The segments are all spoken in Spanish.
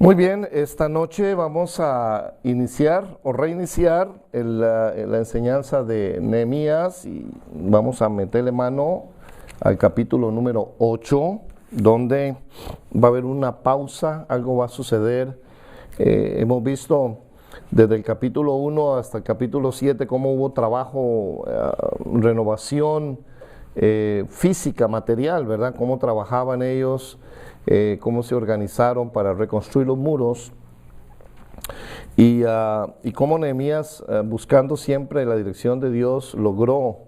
Muy bien, esta noche vamos a iniciar o reiniciar la enseñanza de Nehemías y vamos a meterle mano al capítulo número 8, donde va a haber una pausa, algo va a suceder. Hemos visto desde el capítulo 1 hasta el capítulo 7 cómo hubo trabajo, renovación física, material, ¿verdad? Cómo trabajaban ellos. Cómo se organizaron para reconstruir los muros y cómo Nehemías, buscando siempre la dirección de Dios, logró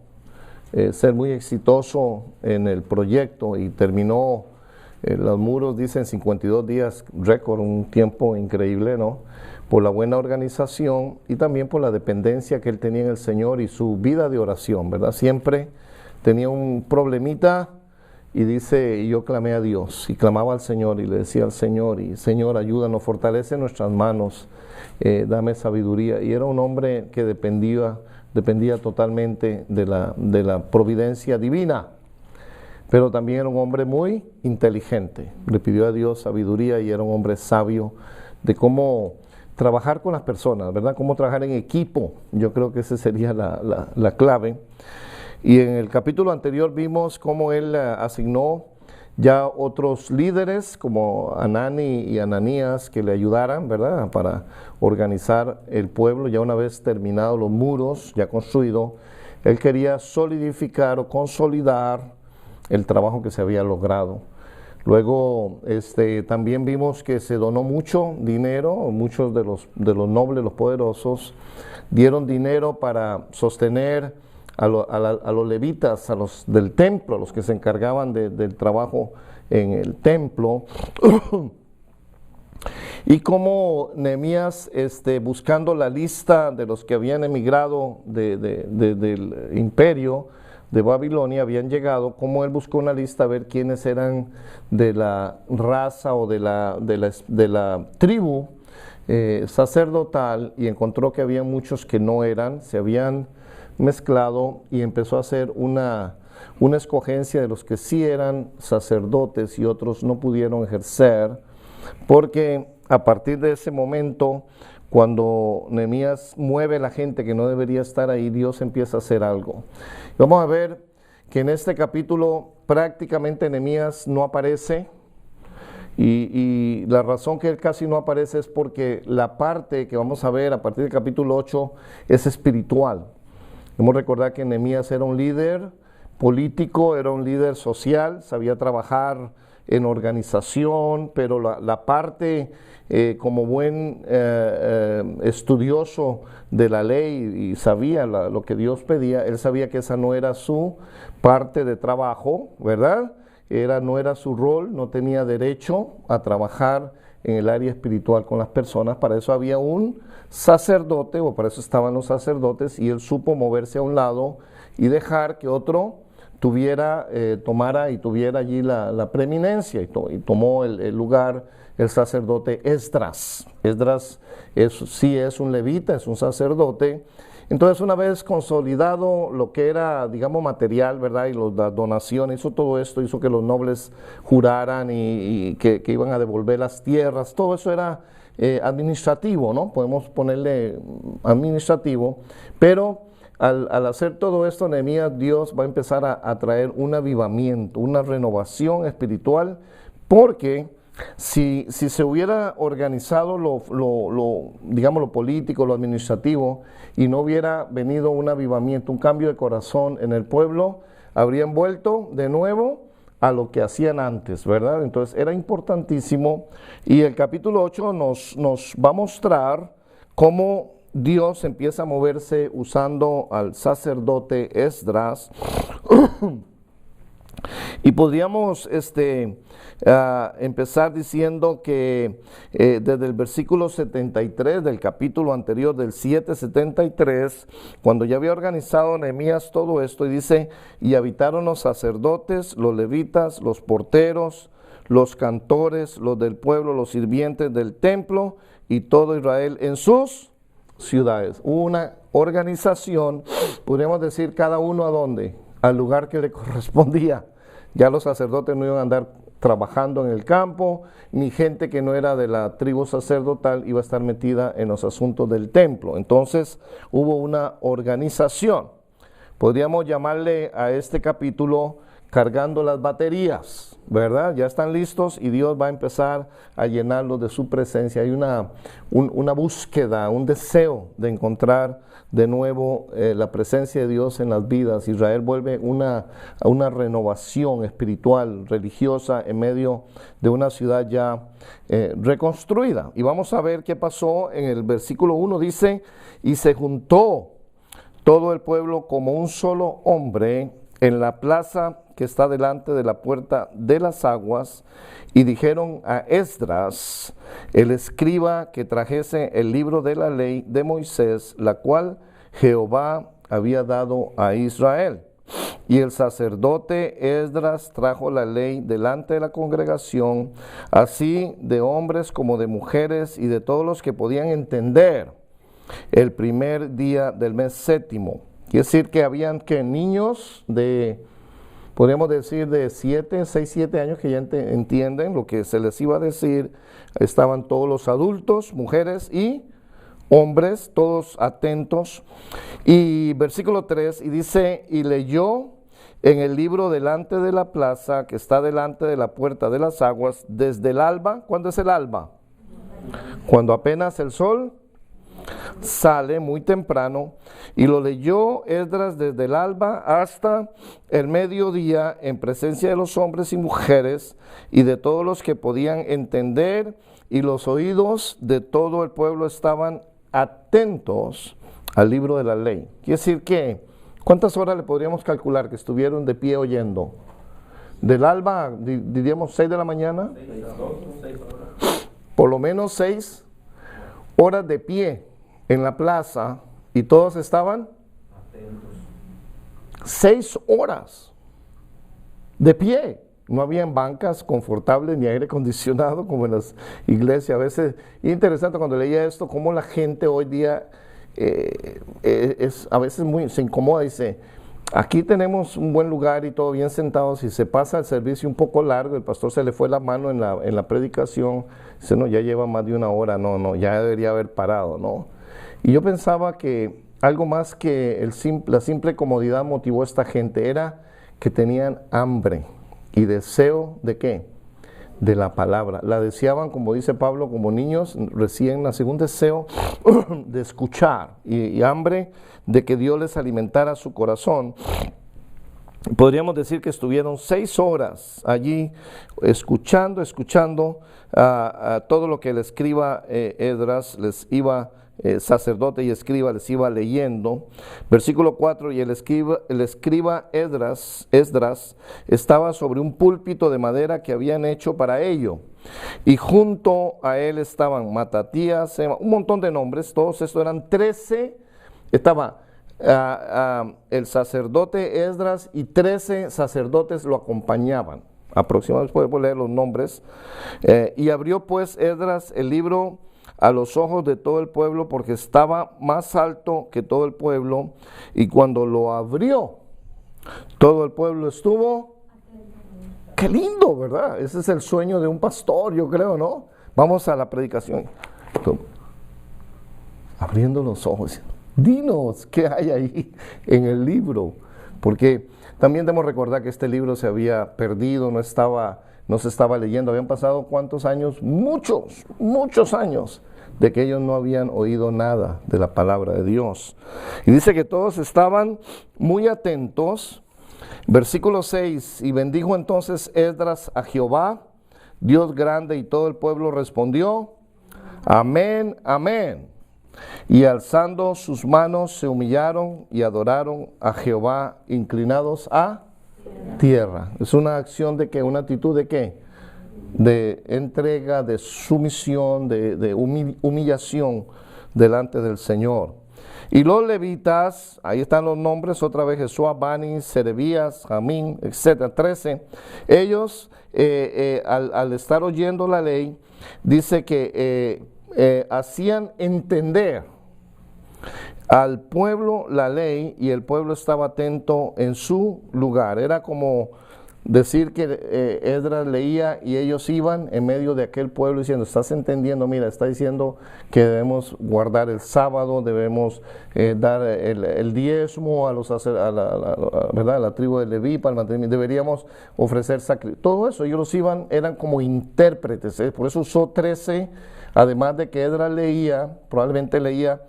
ser muy exitoso en el proyecto y terminó los muros, dicen 52 días, récord, un tiempo increíble, ¿no? Por la buena organización y también por la dependencia que él tenía en el Señor y su vida de oración, ¿verdad? Siempre tenía un problemita. Y dice, y yo clamé a Dios, y clamaba al Señor, y le decía al Señor, y Señor, ayúdanos, fortalece nuestras manos, dame sabiduría. Y era un hombre que dependía totalmente de la providencia divina, pero también era un hombre muy inteligente. Le pidió a Dios sabiduría y era un hombre sabio de cómo trabajar con las personas, ¿verdad? Cómo trabajar en equipo. Yo creo que esa sería la clave. Y en el capítulo anterior vimos cómo él asignó ya otros líderes como Anani y Ananías que le ayudaran, ¿verdad? Para organizar el pueblo. Ya una vez terminados los muros, ya construido, él quería solidificar o consolidar el trabajo que se había logrado. Luego también vimos que se donó mucho dinero, muchos de los nobles, los poderosos, dieron dinero para sostener a los levitas, a los del templo, los que se encargaban del trabajo en el templo. Y como Nehemías, buscando la lista de los que habían emigrado del imperio de Babilonia, habían llegado, como él buscó una lista a ver quiénes eran de la raza o de la tribu sacerdotal, y encontró que había muchos que no eran, se habían mezclado, y empezó a hacer una escogencia de los que sí eran sacerdotes y otros no pudieron ejercer, porque a partir de ese momento, cuando Nehemías mueve a la gente que no debería estar ahí, Dios empieza a hacer algo. Vamos a ver que en este capítulo prácticamente Nehemías no aparece, y la razón que él casi no aparece es porque la parte que vamos a ver a partir del capítulo 8 es espiritual. Debemos recordar que Nehemías era un líder político, era un líder social, sabía trabajar en organización, pero la parte como buen estudioso de la ley y sabía lo que Dios pedía, él sabía que esa no era su parte de trabajo, ¿verdad? No era su rol, no tenía derecho a trabajar en el área espiritual con las personas. Para eso había un sacerdote, o para eso estaban los sacerdotes, y él supo moverse a un lado y dejar que otro tomara y tuviera allí la preeminencia, y tomó el lugar el sacerdote Esdras. Esdras sí es un levita, es un sacerdote. Entonces, una vez consolidado lo que era, digamos, material, ¿verdad? Y las donaciones, hizo todo esto, hizo que los nobles juraran y que iban a devolver las tierras. Todo eso era administrativo, ¿no? Podemos ponerle administrativo, pero al hacer todo esto, Nehemías, Dios va a empezar a traer un avivamiento, una renovación espiritual, porque si se hubiera organizado digamos, lo político, lo administrativo, y no hubiera venido un avivamiento, un cambio de corazón en el pueblo, habrían vuelto de nuevo a lo que hacían antes, ¿verdad? Entonces era importantísimo, y el capítulo 8 nos va a mostrar cómo Dios empieza a moverse usando al sacerdote Esdras. Y podríamos empezar diciendo que desde el versículo 73 del capítulo anterior, del 7:73, cuando ya había organizado Nehemías todo esto, y dice, y habitaron los sacerdotes, los levitas, los porteros, los cantores, los del pueblo, los sirvientes del templo, y todo Israel en sus ciudades. Una organización, podríamos decir, cada uno a dónde, al lugar que le correspondía. Ya los sacerdotes no iban a andar trabajando en el campo, ni gente que no era de la tribu sacerdotal iba a estar metida en los asuntos del templo. Entonces hubo una organización. Podríamos llamarle a este capítulo cargando las baterías, ¿verdad? Ya están listos y Dios va a empezar a llenarlos de su presencia. Hay una búsqueda, un deseo de encontrar de nuevo la presencia de Dios en las vidas. Israel vuelve a una renovación espiritual, religiosa, en medio de una ciudad ya reconstruida. Y vamos a ver qué pasó en el versículo 1. Dice, y se juntó todo el pueblo como un solo hombre en la plaza que está delante de la puerta de las aguas, y dijeron a Esdras, el escriba, que trajese el libro de la ley de Moisés, la cual Jehová había dado a Israel. Y el sacerdote Esdras trajo la ley delante de la congregación, así de hombres como de mujeres y de todos los que podían entender, el primer día del mes séptimo. Quiere decir que habían niños podríamos decir de 6, 7 años que ya entienden lo que se les iba a decir. Estaban todos los adultos, mujeres y hombres, todos atentos. Y versículo 3, y dice, y leyó en el libro delante de la plaza que está delante de la puerta de las aguas, desde el alba. ¿Cuándo es el alba? Cuando apenas el sol sale, muy temprano, y lo leyó Esdras desde el alba hasta el mediodía en presencia de los hombres y mujeres y de todos los que podían entender, y los oídos de todo el pueblo estaban atentos al libro de la ley. Quiere decir que, ¿cuántas horas le podríamos calcular que estuvieron de pie oyendo? Del alba, diríamos 6 de la mañana, por lo menos 6 horas de pie en la plaza, y todos estaban atentos. 6 horas de pie. No habían bancas confortables ni aire acondicionado como en las iglesias. A veces, es interesante cuando leía esto, cómo la gente hoy día a veces se incomoda. Dice, aquí tenemos un buen lugar y todo bien sentados, y se pasa el servicio un poco largo, el pastor se le fue la mano en la predicación, dice, no, ya lleva más de 1 hora, no, ya debería haber parado, ¿no? Y yo pensaba que algo más que la simple comodidad motivó a esta gente, era que tenían hambre y deseo ¿de qué? De la palabra. La deseaban, como dice Pablo, como niños recién nacidos, un deseo de escuchar y hambre de que Dios les alimentara su corazón. Podríamos decir que estuvieron 6 horas allí escuchando todo lo que el escriba Esdras les iba, sacerdote y escriba les iba leyendo. Versículo 4, y el escriba Esdras estaba sobre un púlpito de madera que habían hecho para ello, y junto a él estaban Matatías, un montón de nombres, todos estos eran 13, estaba el sacerdote Esdras y 13 sacerdotes lo acompañaban, aproximadamente podemos leer los nombres. Y abrió pues Esdras el libro a los ojos de todo el pueblo, porque estaba más alto que todo el pueblo, y cuando lo abrió, todo el pueblo estuvo, qué lindo, ¿verdad? Ese es el sueño de un pastor, yo creo, ¿no? Vamos a la predicación, abriendo los ojos, dinos qué hay ahí en el libro, porque también debemos recordar que este libro se había perdido, no se estaba leyendo. Habían pasado ¿cuántos años? Muchos años de que ellos no habían oído nada de la palabra de Dios. Y dice que todos estaban muy atentos. Versículo 6, y bendijo entonces Esdras a Jehová, Dios grande, y todo el pueblo respondió, amén, amén. Y alzando sus manos se humillaron y adoraron a Jehová, inclinados a tierra. Es una acción de que, una actitud de qué, de entrega, de sumisión, de humillación delante del Señor. Y los levitas, ahí están los nombres, otra vez Jesúa, Bani, Serebías, Jamín, etcétera, 13. Ellos, al estar oyendo la ley, dice que hacían entender al pueblo la ley, y el pueblo estaba atento en su lugar. Era como decir que Esdras leía y ellos iban en medio de aquel pueblo diciendo, ¿estás entendiendo? Mira, está diciendo que debemos guardar el sábado, debemos dar el diezmo a ¿verdad? A la tribu de Leví para el mantenimiento, deberíamos ofrecer sacrificio. Todo eso, ellos los iban, eran como intérpretes, por eso usó 13, además de que Esdras leía, probablemente leía,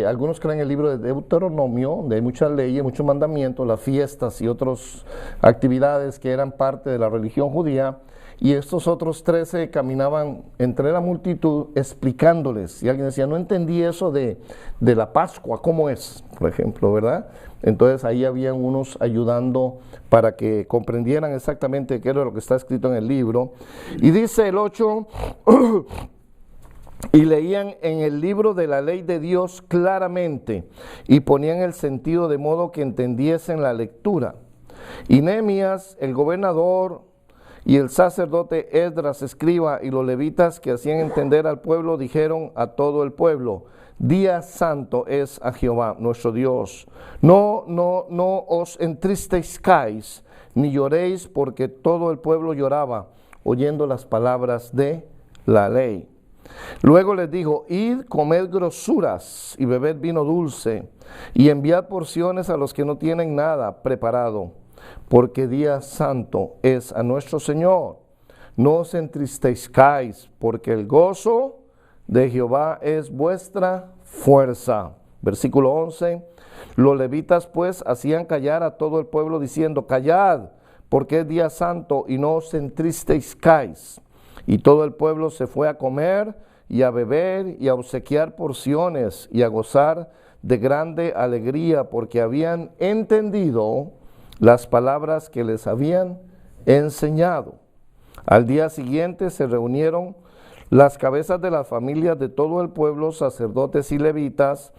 algunos creen el libro de Deuteronomio, donde hay muchas leyes, muchos mandamientos, las fiestas y otras actividades que eran parte de la religión judía, y estos otros 13 caminaban entre la multitud explicándoles. Y alguien decía, no entendí eso de la Pascua, ¿cómo es? Por ejemplo, ¿verdad? Entonces ahí habían unos ayudando para que comprendieran exactamente qué era lo que está escrito en el libro. Y dice el 8... Y leían en el libro de la ley de Dios claramente y ponían el sentido de modo que entendiesen la lectura. Y Nehemías, el gobernador, y el sacerdote Esdras, escriba, y los levitas que hacían entender al pueblo, dijeron a todo el pueblo, día santo es a Jehová nuestro Dios. No os entristezcáis, ni lloréis, porque todo el pueblo lloraba, oyendo las palabras de la ley. Luego les dijo, id, comed grosuras y bebed vino dulce, y enviad porciones a los que no tienen nada preparado, porque día santo es a nuestro Señor. No os entristezcáis, porque el gozo de Jehová es vuestra fuerza. Versículo 11, los levitas pues hacían callar a todo el pueblo diciendo, callad, porque es día santo, y no os entristezcáis. Y todo el pueblo se fue a comer y a beber y a obsequiar porciones y a gozar de grande alegría, porque habían entendido las palabras que les habían enseñado. Al día siguiente se reunieron las cabezas de las familias de todo el pueblo, sacerdotes y levitas,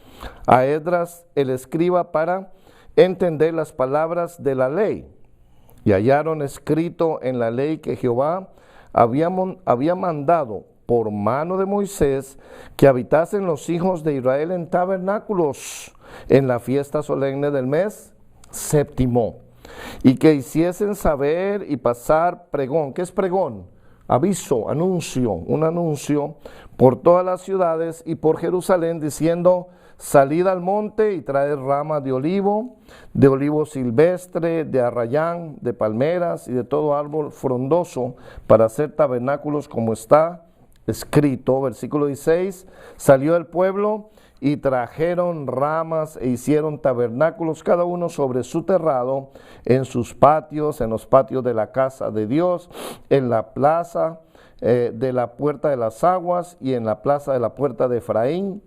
a Esdras el escriba, para entender las palabras de la ley. Y hallaron escrito en la ley que Jehová había mandado por mano de Moisés que habitasen los hijos de Israel en tabernáculos en la fiesta solemne del mes séptimo, y que hiciesen saber y pasar pregón. ¿Qué es pregón? Aviso, anuncio, un anuncio por todas las ciudades y por Jerusalén, diciendo, salid al monte y traed ramas de olivo silvestre, de arrayán, de palmeras y de todo árbol frondoso para hacer tabernáculos como está escrito. Versículo 16, salió el pueblo y trajeron ramas e hicieron tabernáculos, cada uno sobre su terrado, en sus patios, en los patios de la casa de Dios, en la plaza de la puerta de las aguas y en la plaza de la puerta de Efraín.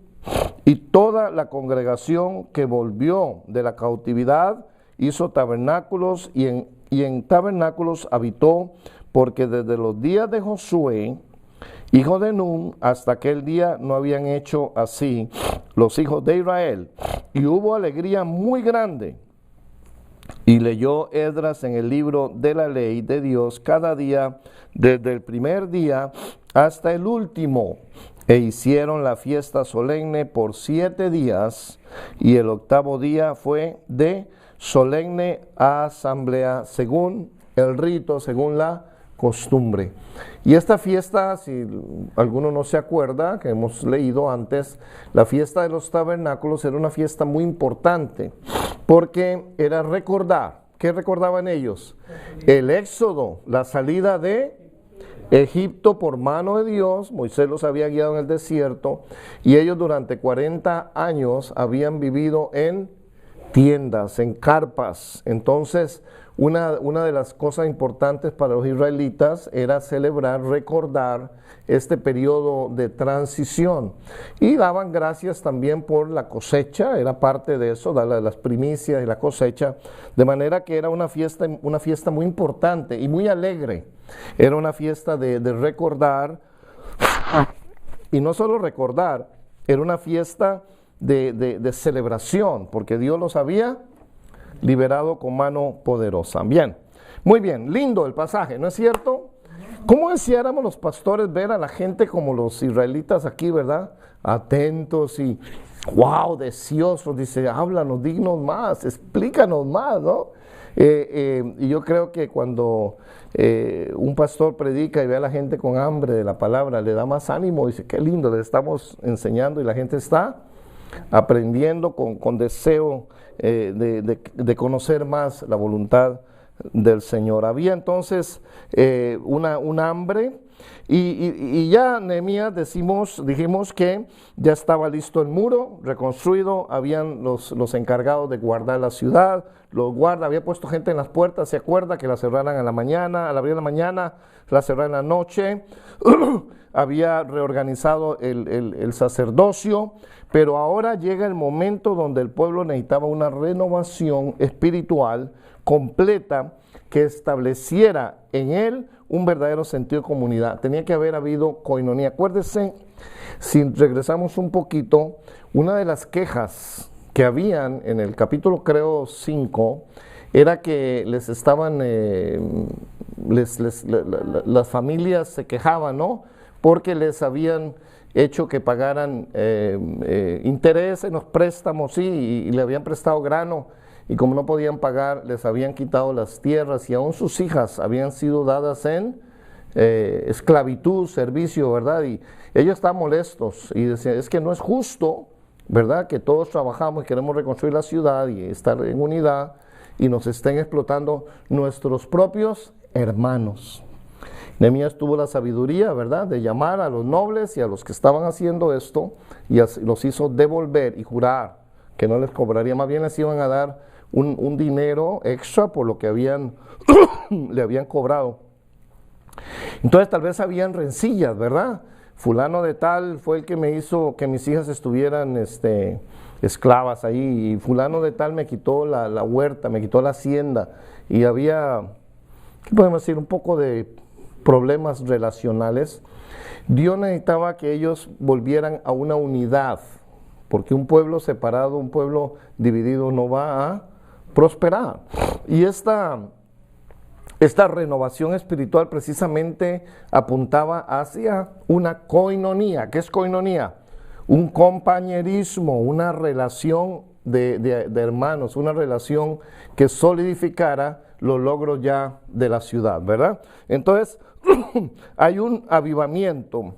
Y toda la congregación que volvió de la cautividad hizo tabernáculos y en tabernáculos habitó, porque desde los días de Josué, hijo de Nun, hasta aquel día no habían hecho así los hijos de Israel. Y hubo alegría muy grande. Y leyó Esdras en el libro de la ley de Dios cada día, desde el primer día hasta el último. E hicieron la fiesta solemne por 7 días, y el 8º día fue de solemne asamblea, según el rito, según la costumbre. Y esta fiesta, si alguno no se acuerda, que hemos leído antes, la fiesta de los tabernáculos era una fiesta muy importante, porque era recordar. ¿Qué recordaban ellos? El éxodo, la salida de Egipto por mano de Dios. Moisés los había guiado en el desierto, y ellos durante 40 años habían vivido en tiendas, en carpas. Entonces, una de las cosas importantes para los israelitas era celebrar, recordar este periodo de transición, y daban gracias también por la cosecha, era parte de eso, las primicias y la cosecha, de manera que era una fiesta muy importante y muy alegre. Era una fiesta de recordar, y no solo recordar, era una fiesta de celebración, porque Dios los había liberado con mano poderosa. Bien, muy bien, lindo el pasaje, ¿no es cierto? ¿Cómo deseáramos los pastores ver a la gente como los israelitas aquí, verdad? Atentos y wow, deseosos, dice, háblanos, dinos más, explícanos más, ¿no? Y yo creo que cuando un pastor predica y ve a la gente con hambre de la palabra, le da más ánimo, dice, qué lindo, le estamos enseñando y la gente está aprendiendo con deseo de conocer más la voluntad del Señor. Había entonces una hambre y ya Nehemías dijimos que ya estaba listo el muro, reconstruido, habían los encargados de guardar la ciudad, los guardas, había puesto gente en las puertas, se acuerda que la cerraran a la mañana, a la abrir de la mañana, la cerraran en la noche, había reorganizado el sacerdocio, pero ahora llega el momento donde el pueblo necesitaba una renovación espiritual completa que estableciera en él un verdadero sentido de comunidad. Tenía que haber habido coinonía. Acuérdese, si regresamos un poquito, una de las quejas que habían en el capítulo, creo, 5, era que les estaban, las familias se quejaban, ¿no? Porque les habían hecho que pagaran interés en los préstamos, sí, y le habían prestado grano, y como no podían pagar, les habían quitado las tierras, y aún sus hijas habían sido dadas en esclavitud, servicio, ¿verdad? Y ellos estaban molestos, y decían, es que no es justo, ¿verdad? Que todos trabajamos y queremos reconstruir la ciudad y estar en unidad, y nos estén explotando nuestros propios hermanos. Nehemías tuvo la sabiduría, ¿verdad?, de llamar a los nobles y a los que estaban haciendo esto, y los hizo devolver y jurar que no les cobraría, más bien les iban a dar un dinero extra por lo que le habían cobrado. Entonces tal vez habían rencillas, ¿verdad? Fulano de tal fue el que me hizo que mis hijas estuvieran esclavas ahí, y fulano de tal me quitó la huerta, me quitó la hacienda, y había, ¿qué podemos decir?, un poco de problemas relacionales. Dios necesitaba que ellos volvieran a una unidad, porque un pueblo separado, un pueblo dividido no va a prosperar. Y esta renovación espiritual precisamente apuntaba hacia una coinonía. ¿Qué es coinonía? Un compañerismo, una relación de hermanos, una relación que solidificara los logros ya de la ciudad, ¿verdad? Entonces, hay un avivamiento.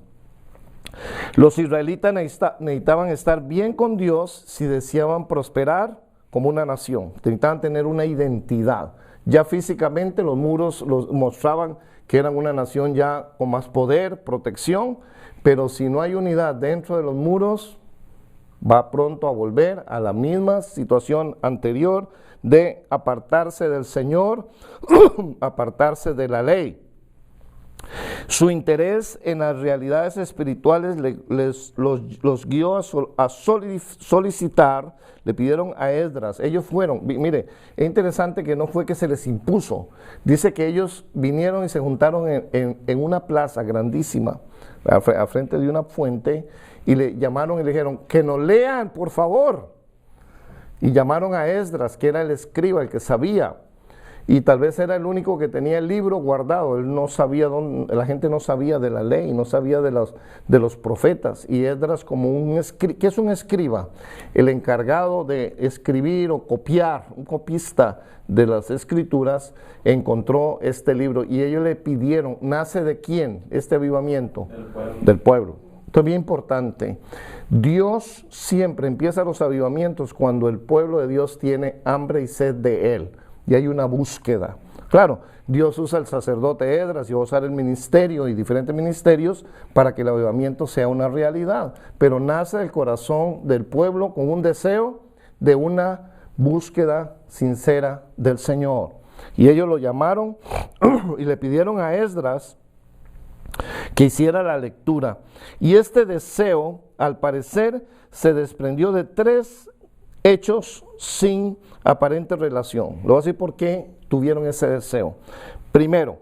Los israelitas necesitaban estar bien con Dios si deseaban prosperar como una nación. Necesitaban tener una identidad. Ya físicamente los muros los mostraban que eran una nación ya con más poder, protección, pero si no hay unidad dentro de los muros, va pronto a volver a la misma situación anterior de apartarse del Señor, apartarse de la ley. Su interés en las realidades espirituales los guió a solicitar, le pidieron a Esdras, ellos fueron, mire, es interesante que no fue que se les impuso, dice que ellos vinieron y se juntaron en una plaza grandísima, a frente de una fuente, y le llamaron y le dijeron, que nos lean, por favor, y llamaron a Esdras, que era el escriba, el que sabía, y tal vez era el único que tenía el libro guardado. Él no sabía la gente no sabía de la ley, no sabía de los profetas. Y Esdras, ¿qué es un escriba? El encargado de escribir o copiar, un copista de las escrituras, encontró este libro. Y ellos le pidieron, ¿nace de quién este avivamiento? Del pueblo. Esto es bien importante. Dios siempre empieza los avivamientos cuando el pueblo de Dios tiene hambre y sed de Él. Y hay una búsqueda. Claro, Dios usa el sacerdote Esdras y va a usar el ministerio y diferentes ministerios para que el avivamiento sea una realidad. Pero nace del corazón del pueblo con un deseo de una búsqueda sincera del Señor. Y ellos lo llamaron y le pidieron a Esdras que hiciera la lectura. Y este deseo, al parecer, se desprendió de 3 hechos sin aparente relación. Lo voy a decir por qué tuvieron ese deseo. Primero,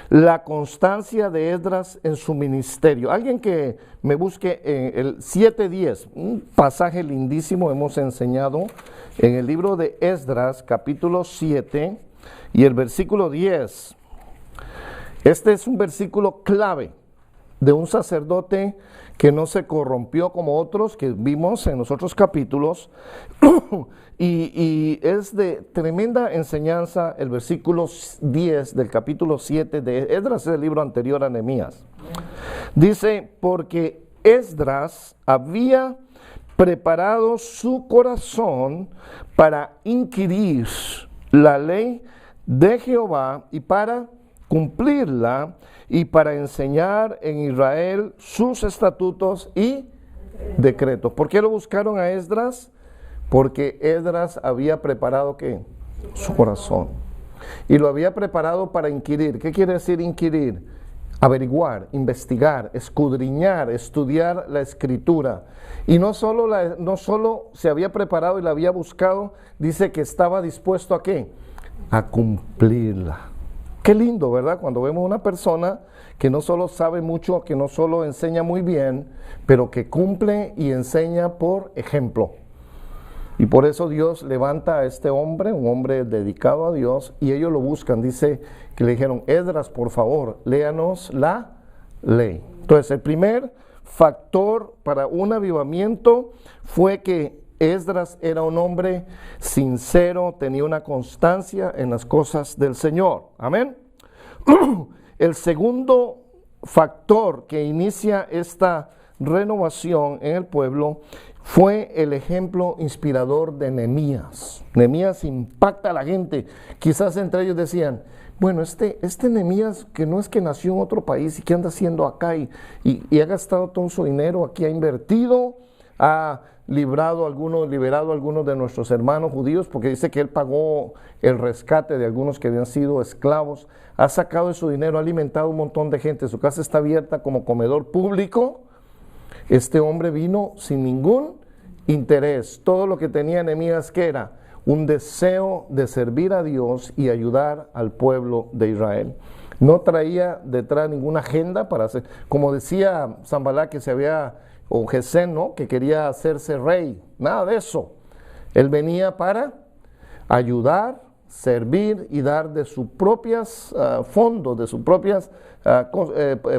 la constancia de Esdras en su ministerio. Alguien que me busque en el 7:10, un pasaje lindísimo, hemos enseñado en el libro de Esdras, capítulo 7 y el versículo 10. Este es un versículo clave de un sacerdote que no se corrompió como otros que vimos en los otros capítulos. y es de tremenda enseñanza el versículo 10 del capítulo 7 de Esdras, es el libro anterior a Nehemías. Dice, porque Esdras había preparado su corazón para inquirir la ley de Jehová y para cumplirla y para enseñar en Israel sus estatutos y decretos. ¿Por qué lo buscaron a Esdras? Porque Esdras había preparado ¿qué? Su corazón. Y lo había preparado para inquirir. ¿Qué quiere decir inquirir? Averiguar, investigar, escudriñar, estudiar la escritura. Y no solo se había preparado y la había buscado, dice que estaba dispuesto a ¿qué? A cumplirla. Qué lindo, ¿verdad? Cuando vemos una persona que no solo sabe mucho, que no solo enseña muy bien, pero que cumple y enseña por ejemplo. Y por eso Dios levanta a este hombre, un hombre dedicado a Dios, y ellos lo buscan. Dice que le dijeron, Esdras, por favor, léanos la ley. Entonces, el primer factor para un avivamiento fue que Esdras era un hombre sincero, tenía una constancia en las cosas del Señor. Amén. El segundo factor que inicia esta renovación en el pueblo fue el ejemplo inspirador de Nehemías. Nehemías impacta a la gente. Quizás entre ellos decían, bueno, este Nehemías que no es que nació en otro país y que anda haciendo acá y ha gastado todo su dinero aquí, ha invertido, ha liberado a algunos de nuestros hermanos judíos, porque dice que él pagó el rescate de algunos que habían sido esclavos, ha sacado de su dinero, ha alimentado a un montón de gente, su casa está abierta como comedor público. Este hombre vino sin ningún interés. Todo lo que tenía Nehemías, ¿qué era? Un deseo de servir a Dios y ayudar al pueblo de Israel. No traía detrás ninguna agenda para hacer, como decía Sanballat que se había, o Gesén, ¿no? Que quería hacerse rey. Nada de eso. Él venía para ayudar, servir y dar de sus propias fondos, de sus propias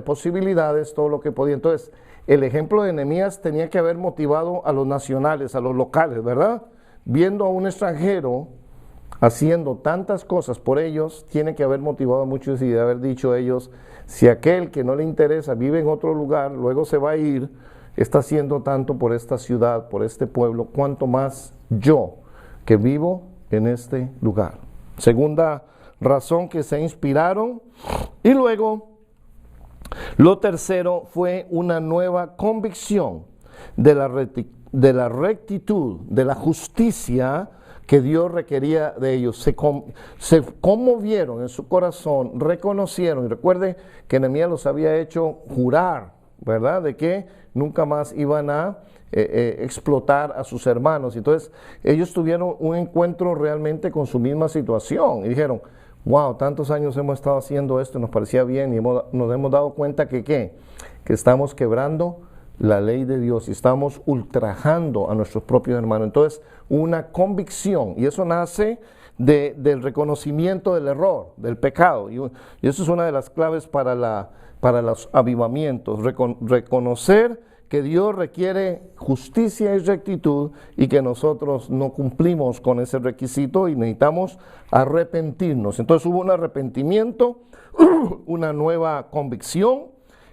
posibilidades, todo lo que podía. Entonces, el ejemplo de Nehemías tenía que haber motivado a los nacionales, a los locales, ¿verdad? Viendo a un extranjero haciendo tantas cosas por ellos, tiene que haber motivado a muchos y de haber dicho ellos, si aquel que no le interesa vive en otro lugar, luego se va a ir, está haciendo tanto por esta ciudad, por este pueblo, cuanto más yo que vivo en este lugar. Segunda razón que se inspiraron. Y luego, lo tercero fue una nueva convicción de la rectitud, de la justicia que Dios requería de ellos. Se conmovieron en su corazón, reconocieron, y recuerden que Nehemías los había hecho jurar, ¿verdad? De que nunca más iban a explotar a sus hermanos. Entonces ellos tuvieron un encuentro realmente con su misma situación y dijeron, wow, tantos años hemos estado haciendo esto, nos parecía bien y nos hemos dado cuenta que estamos quebrando la ley de Dios y estamos ultrajando a nuestros propios hermanos. Entonces, una convicción, y eso nace del reconocimiento del error, del pecado, y eso es una de las claves para los avivamientos, reconocer que Dios requiere justicia y rectitud y que nosotros no cumplimos con ese requisito y necesitamos arrepentirnos. Entonces hubo un arrepentimiento, una nueva convicción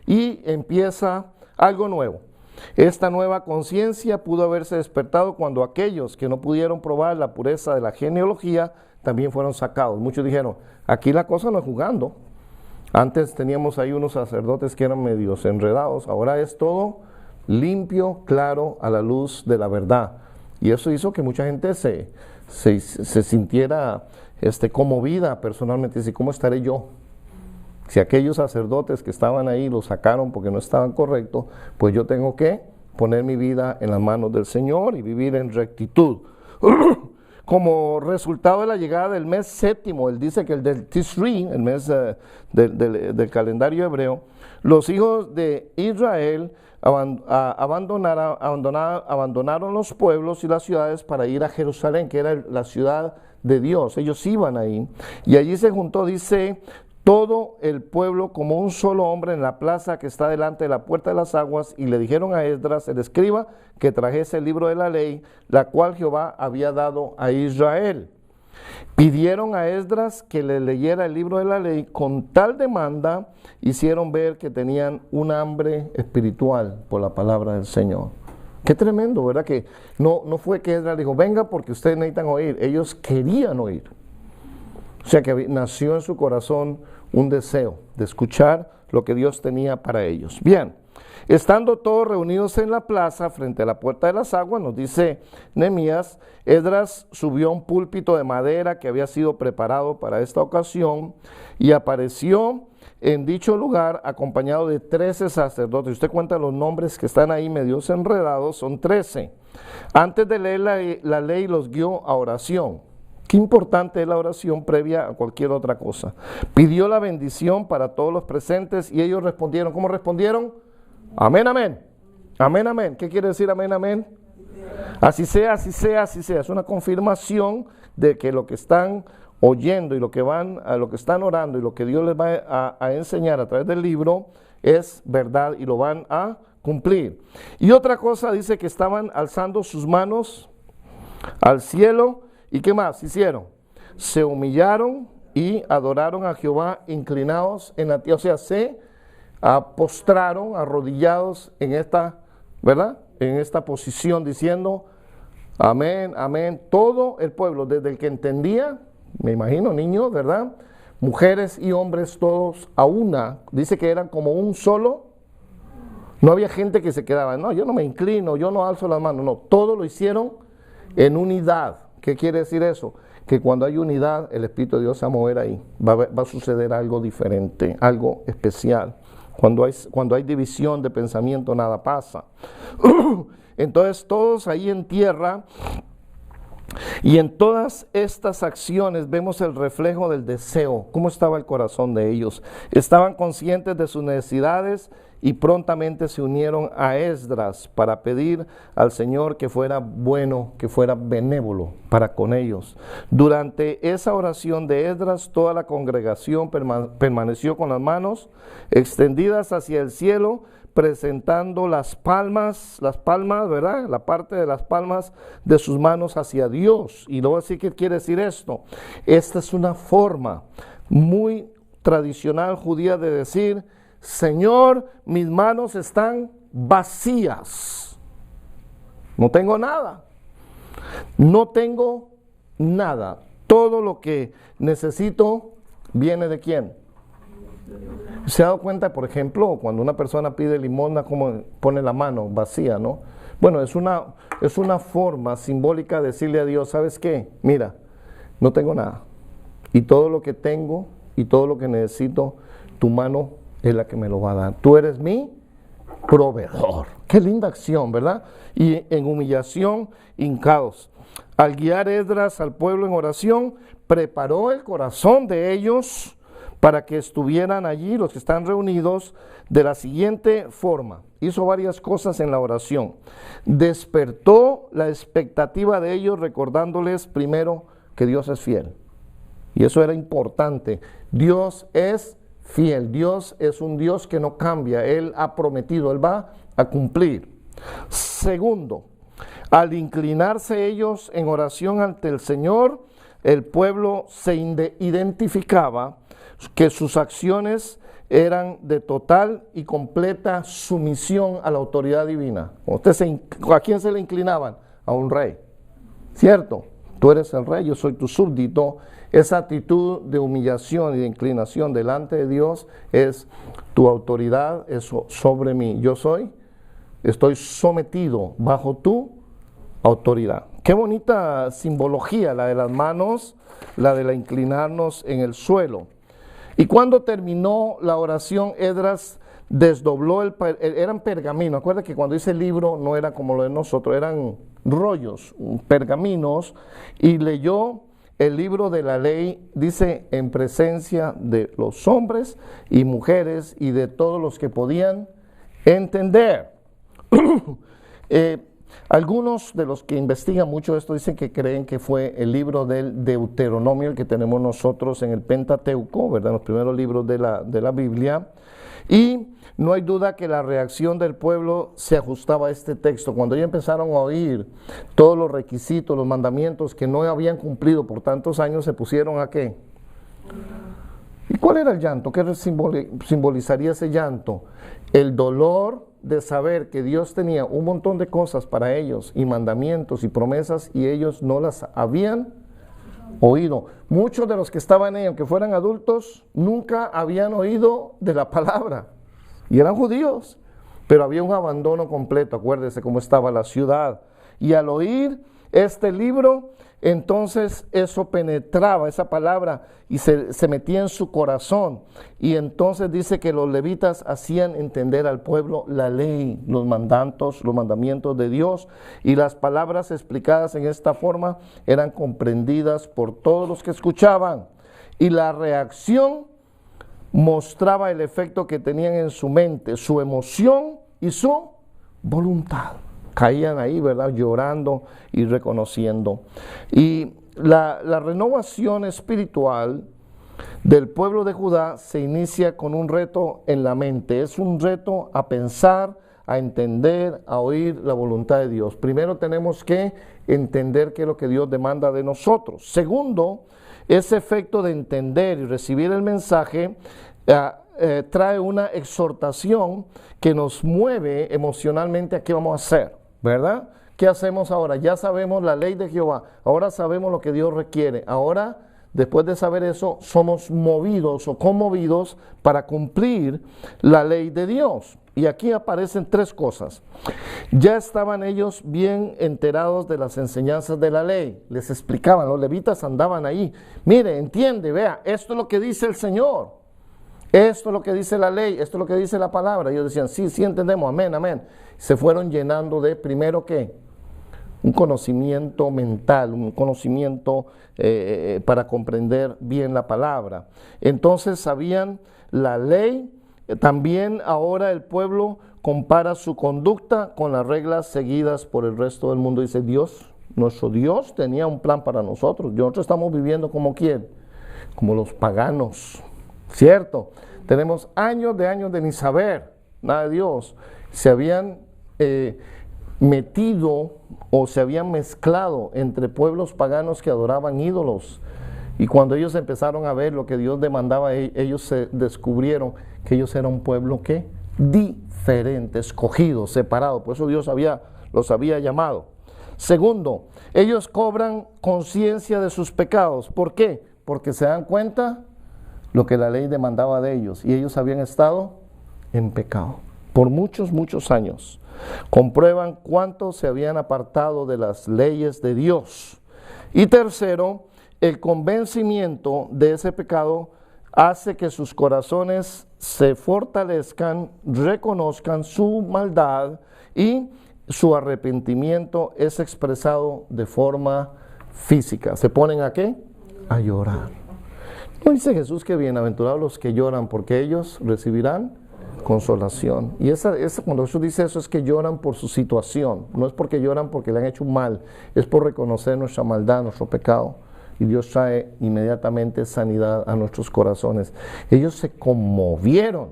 y empieza algo nuevo. Esta nueva conciencia pudo haberse despertado cuando aquellos que no pudieron probar la pureza de la genealogía también fueron sacados. Muchos dijeron, aquí la cosa no es jugando. Antes teníamos ahí unos sacerdotes que eran medios enredados, ahora es todo limpio, claro, a la luz de la verdad. Y eso hizo que mucha gente se sintiera conmovida personalmente. Dice, ¿cómo estaré yo? Si aquellos sacerdotes que estaban ahí los sacaron porque no estaban correctos, pues yo tengo que poner mi vida en las manos del Señor y vivir en rectitud. Como resultado de la llegada del mes séptimo, él dice que el del Tisri, el mes del calendario hebreo, los hijos de Israel abandonaron los pueblos y las ciudades para ir a Jerusalén, que era la ciudad de Dios. Ellos iban ahí y allí se juntó, dice, todo el pueblo como un solo hombre en la plaza que está delante de la puerta de las aguas, y le dijeron a Esdras, el escriba, que trajese el libro de la ley, la cual Jehová había dado a Israel. Pidieron a Esdras que le leyera el libro de la ley. Con tal demanda hicieron ver que tenían un hambre espiritual por la palabra del Señor. Qué tremendo, ¿verdad? Que no fue que Esdras dijo, venga porque ustedes necesitan oír. Ellos querían oír. O sea que nació en su corazón un deseo de escuchar lo que Dios tenía para ellos. Bien, estando todos reunidos en la plaza frente a la puerta de las aguas, nos dice Nehemías, Esdras subió a un púlpito de madera que había sido preparado para esta ocasión y apareció en dicho lugar acompañado de 13 sacerdotes. Usted cuenta los nombres que están ahí medios enredados, son 13. Antes de leer la ley los guió a oración. Qué importante es la oración previa a cualquier otra cosa. Pidió la bendición para todos los presentes y ellos respondieron. ¿Cómo respondieron? Amén, amén. Amén, amén. ¿Qué quiere decir amén, amén? Así sea, así sea, así sea. Es una confirmación de que lo que están oyendo y lo que están orando y lo que Dios les va a enseñar a través del libro es verdad y lo van a cumplir. Y otra cosa dice que estaban alzando sus manos al cielo. ¿Y qué más hicieron? Se humillaron y adoraron a Jehová inclinados en la tierra. O sea, se postraron arrodillados en esta, ¿verdad? En esta posición diciendo, amén, amén. Todo el pueblo, desde el que entendía, me imagino, niños, ¿verdad? Mujeres y hombres, todos a una. Dice que eran como un solo. No había gente que se quedaba, no, yo no me inclino, yo no alzo las manos. No, todo lo hicieron en unidad. ¿Qué quiere decir eso? Que cuando hay unidad, el Espíritu de Dios se va a mover ahí. Va a suceder algo diferente, algo especial. Cuando hay división de pensamiento, nada pasa. Entonces, todos ahí en tierra, y en todas estas acciones vemos el reflejo del deseo. ¿Cómo estaba el corazón de ellos? Estaban conscientes de sus necesidades y prontamente se unieron a Esdras para pedir al Señor que fuera bueno, que fuera benévolo para con ellos. Durante esa oración de Esdras, toda la congregación permaneció con las manos extendidas hacia el cielo, presentando las palmas, ¿verdad? La parte de las palmas de sus manos hacia Dios. Y luego así, ¿qué quiere decir esto? Esta es una forma muy tradicional judía de decir, Señor, mis manos están vacías. No tengo nada. No tengo nada. Todo lo que necesito viene de ¿quién? ¿Se ha dado cuenta, por ejemplo, cuando una persona pide limosna, cómo pone la mano vacía, ¿no? Bueno, es una forma simbólica de decirle a Dios, ¿sabes qué? Mira, no tengo nada. Y todo lo que tengo y todo lo que necesito, tu mano es la que me lo va a dar. Tú eres mi proveedor. Qué linda acción, ¿verdad? Y en humillación, hincados. Al guiar Esdras al pueblo en oración, preparó el corazón de ellos para que estuvieran allí, los que están reunidos, de la siguiente forma. Hizo varias cosas en la oración. Despertó la expectativa de ellos, recordándoles primero que Dios es fiel. Y eso era importante. Dios es fiel. Dios es un Dios que no cambia. Él ha prometido, Él va a cumplir. Segundo, al inclinarse ellos en oración ante el Señor, el pueblo se identificaba que sus acciones eran de total y completa sumisión a la autoridad divina. ¿A quién se le inclinaban? A un rey, ¿cierto? Tú eres el rey, yo soy tu súbdito. Esa actitud de humillación y de inclinación delante de Dios es tu autoridad, es sobre mí. Estoy sometido bajo tu autoridad. Qué bonita simbología la de las manos, la de la inclinarnos en el suelo. Y cuando terminó la oración, Esdras desdobló eran pergaminos. Acuérdate que cuando dice libro no era como lo de nosotros, eran rollos, pergaminos, y leyó el libro de la ley, dice, en presencia de los hombres y mujeres y de todos los que podían entender. algunos de los que investigan mucho esto dicen que creen que fue el libro del Deuteronomio, el que tenemos nosotros en el Pentateuco, ¿verdad? Los primeros libros de la Biblia. Y no hay duda que la reacción del pueblo se ajustaba a este texto. Cuando ellos empezaron a oír todos los requisitos, los mandamientos que no habían cumplido por tantos años, se pusieron ¿a qué? ¿Y cuál era el llanto? ¿Qué simbolizaría ese llanto? El dolor de saber que Dios tenía un montón de cosas para ellos, y mandamientos y promesas, y ellos no las habían oído. Muchos de los que estaban ahí, aunque fueran adultos, nunca habían oído de la palabra, y eran judíos, pero había un abandono completo. Acuérdese cómo estaba la ciudad, y al oír este libro, entonces eso penetraba, esa palabra, y se metía en su corazón. Y entonces dice que los levitas hacían entender al pueblo la ley, los mandamientos de Dios, y las palabras explicadas en esta forma eran comprendidas por todos los que escuchaban, y la reacción mostraba el efecto que tenían en su mente, su emoción y su voluntad. Caían ahí, ¿verdad?, llorando y reconociendo. Y la renovación espiritual del pueblo de Judá se inicia con un reto en la mente. Es un reto a pensar, a entender, a oír la voluntad de Dios. Primero tenemos que entender qué es lo que Dios demanda de nosotros. Segundo, ese efecto de entender y recibir el mensaje trae una exhortación que nos mueve emocionalmente a qué vamos a hacer, ¿verdad? ¿Qué hacemos ahora? Ya sabemos la ley de Jehová, ahora sabemos lo que Dios requiere. Ahora, después de saber eso, somos movidos o conmovidos para cumplir la ley de Dios. Y aquí aparecen tres cosas. Ya estaban ellos bien enterados de las enseñanzas de la ley. Les explicaban, los levitas andaban ahí. Mire, entiende, vea, esto es lo que dice el Señor. Esto es lo que dice la ley, esto es lo que dice la palabra. Ellos decían, sí, sí entendemos, amén, amén. Se fueron llenando de, primero, ¿qué? Un conocimiento mental, un conocimiento para comprender bien la palabra. Entonces sabían la ley. También ahora el pueblo compara su conducta con las reglas seguidas por el resto del mundo. Dice, Dios, nuestro Dios tenía un plan para nosotros. Nosotros estamos viviendo como ¿quién? Como los paganos, ¿cierto? Tenemos años de ni saber nada de Dios. Se habían metido o se habían mezclado entre pueblos paganos que adoraban ídolos. Y cuando ellos empezaron a ver lo que Dios demandaba, ellos se descubrieron que ellos eran un pueblo que diferente, escogido, separado. Por eso Dios los había llamado. Segundo, ellos cobran conciencia de sus pecados. ¿Por qué? Porque se dan cuenta lo que la ley demandaba de ellos, y ellos habían estado en pecado por muchos, muchos años. Comprueban cuánto se habían apartado de las leyes de Dios. Y tercero, el convencimiento de ese pecado hace que sus corazones se fortalezcan, reconozcan su maldad, y su arrepentimiento es expresado de forma física. ¿Se ponen a qué? A llorar. ¿No dice Jesús que bienaventurados los que lloran, porque ellos recibirán consolación? Y cuando Jesús dice eso, es que lloran por su situación. No es porque lloran porque le han hecho un mal, es por reconocer nuestra maldad, nuestro pecado. Y Dios trae inmediatamente sanidad a nuestros corazones. Ellos se conmovieron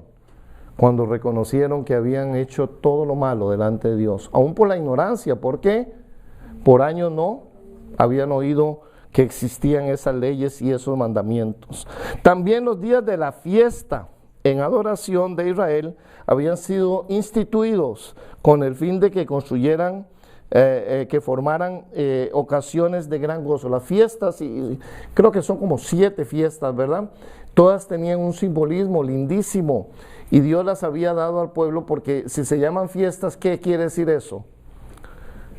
cuando reconocieron que habían hecho todo lo malo delante de Dios, aún por la ignorancia. ¿Por qué? Por años no habían oído que existían esas leyes y esos mandamientos. También los días de la fiesta en adoración de Israel habían sido instituidos con el fin de que construyeran, que formaran ocasiones de gran gozo. Las fiestas, y creo que son como 7 fiestas, ¿verdad? Todas tenían un simbolismo lindísimo, y Dios las había dado al pueblo, porque si se llaman fiestas, ¿qué quiere decir eso?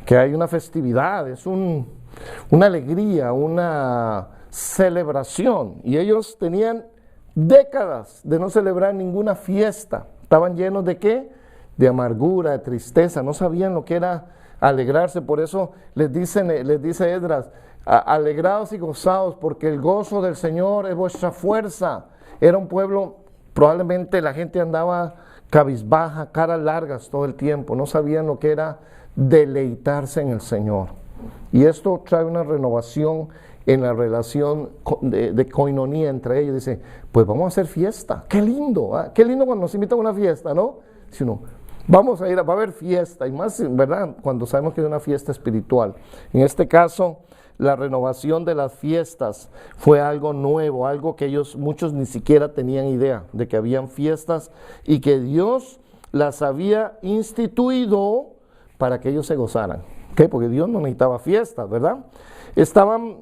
Que hay una festividad, es una alegría, una celebración. Y ellos tenían décadas de no celebrar ninguna fiesta. Estaban llenos ¿de qué? De amargura, de tristeza. No sabían lo que era alegrarse. Por eso les dice Esdras, alegrados y gozados, porque el gozo del Señor es vuestra fuerza. Era un pueblo, probablemente la gente andaba cabizbaja, caras largas todo el tiempo. No sabían lo que era deleitarse en el Señor. Y esto trae una renovación en la relación de coinonía entre ellos. Dice, pues vamos a hacer fiesta. ¡Qué lindo! ¿Ah? ¡Qué lindo cuando nos invitan a una fiesta!, ¿no? Si uno, vamos a ir, va a haber fiesta, y más, ¿verdad?, cuando sabemos que es una fiesta espiritual. En este caso, la renovación de las fiestas fue algo nuevo, algo que muchos ni siquiera tenían idea de que habían fiestas y que Dios las había instituido para que ellos se gozaran. ¿Qué? Porque Dios no necesitaba fiestas, ¿verdad? Estaban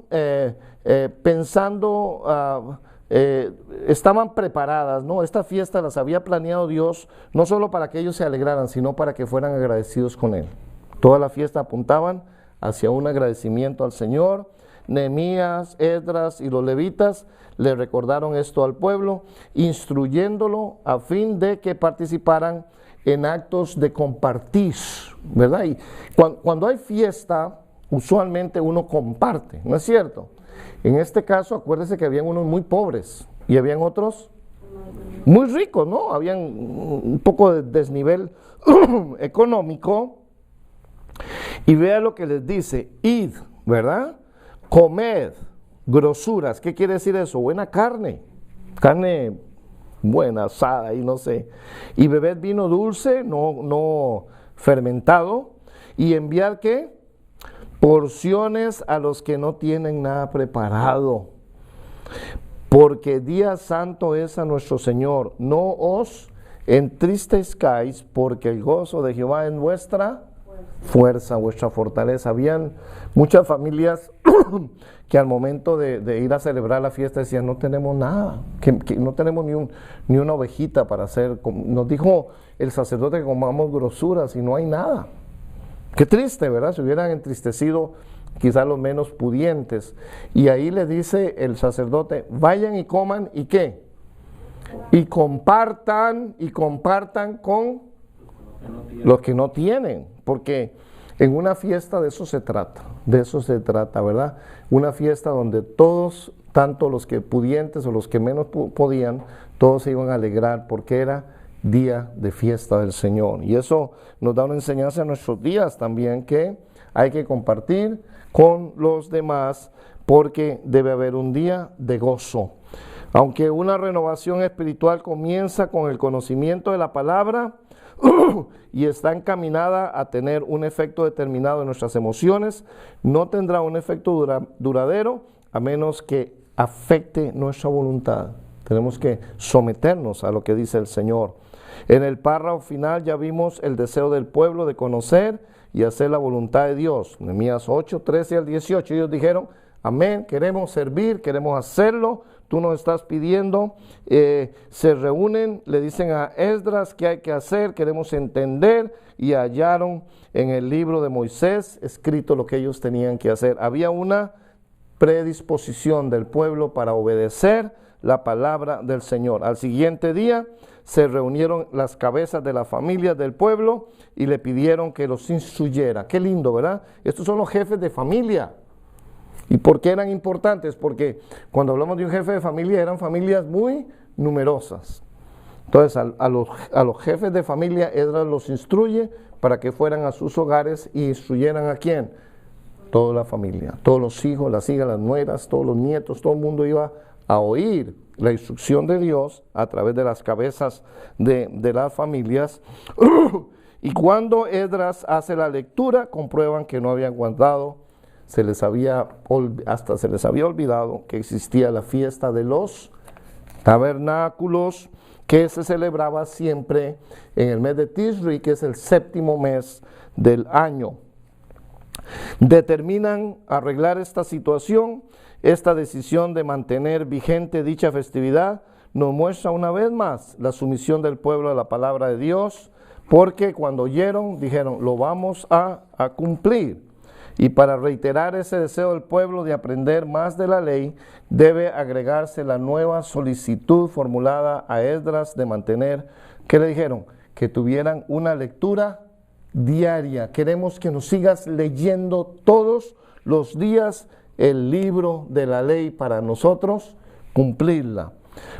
pensando, estaban preparadas, ¿no? Estas fiestas las había planeado Dios, no solo para que ellos se alegraran, sino para que fueran agradecidos con Él. Todas las fiestas apuntaban hacia un agradecimiento al Señor. Nehemías, Esdras y los levitas le recordaron esto al pueblo, instruyéndolo a fin de que participaran en actos de compartir, ¿verdad? Y cuando hay fiesta, usualmente uno comparte, ¿no es cierto? En este caso, acuérdense que habían unos muy pobres y habían otros muy ricos, ¿no? Habían un poco de desnivel económico. Y vea lo que les dice, id, ¿verdad? Comed grosuras. ¿Qué quiere decir eso? Buena carne, carne buena, asada y no sé. Y bebed vino dulce, no fermentado. Y enviad, ¿qué? Porciones a los que no tienen nada preparado. Porque día santo es a nuestro Señor. No os entristezcáis, porque el gozo de Jehová es vuestra fuerza, vuestra fortaleza. Habían muchas familias que al momento de ir a celebrar la fiesta decían, no tenemos nada, que no tenemos ni una ovejita para hacer. Nos dijo el sacerdote que comamos grosuras y no hay nada. Qué triste, ¿verdad? Se hubieran entristecido quizás los menos pudientes. Y ahí le dice el sacerdote, vayan y coman, ¿y qué? Y compartan con los que no tienen, porque en una fiesta de eso se trata, ¿verdad? Una fiesta donde todos, tanto los que pudientes o los que menos podían, todos se iban a alegrar porque era día de fiesta del Señor. Y eso nos da una enseñanza en nuestros días también, que hay que compartir con los demás porque debe haber un día de gozo. Aunque una renovación espiritual comienza con el conocimiento de la palabra y está encaminada a tener un efecto determinado en nuestras emociones, no tendrá un efecto duradero a menos que afecte nuestra voluntad. Tenemos que someternos a lo que dice el Señor. En el párrafo final ya vimos el deseo del pueblo de conocer y hacer la voluntad de Dios. Nehemías 8, 13 al 18. Ellos dijeron, amén, queremos servir, queremos hacerlo. Tú nos estás pidiendo. Se reúnen, le dicen a Esdras qué hay que hacer, queremos entender, y hallaron en el libro de Moisés escrito lo que ellos tenían que hacer. Había una predisposición del pueblo para obedecer la palabra del Señor. Al siguiente día se reunieron las cabezas de las familias del pueblo y le pidieron que los instruyera. Qué lindo, ¿verdad? Estos son los jefes de familia. ¿Y por qué eran importantes? Porque cuando hablamos de un jefe de familia, eran familias muy numerosas. Entonces a los jefes de familia, Esdras los instruye para que fueran a sus hogares y instruyeran a ¿quién? Toda la familia, todos los hijos, las hijas, las nueras, todos los nietos, todo el mundo iba a oír la instrucción de Dios a través de las cabezas de las familias. Y cuando Esdras hace la lectura, comprueban que no habían guardado, hasta se les había olvidado que existía la fiesta de los tabernáculos, que se celebraba siempre en el mes de Tisri, que es el 7º mes del año. Determinan arreglar esta situación. Esta decisión de mantener vigente dicha festividad nos muestra una vez más la sumisión del pueblo a la palabra de Dios, porque cuando oyeron, dijeron, lo vamos a cumplir. Y para reiterar ese deseo del pueblo de aprender más de la ley, debe agregarse la nueva solicitud formulada a Esdras de mantener, ¿qué le dijeron? Que tuvieran una lectura diaria. Queremos que nos sigas leyendo todos los días el libro de la ley para nosotros cumplirla.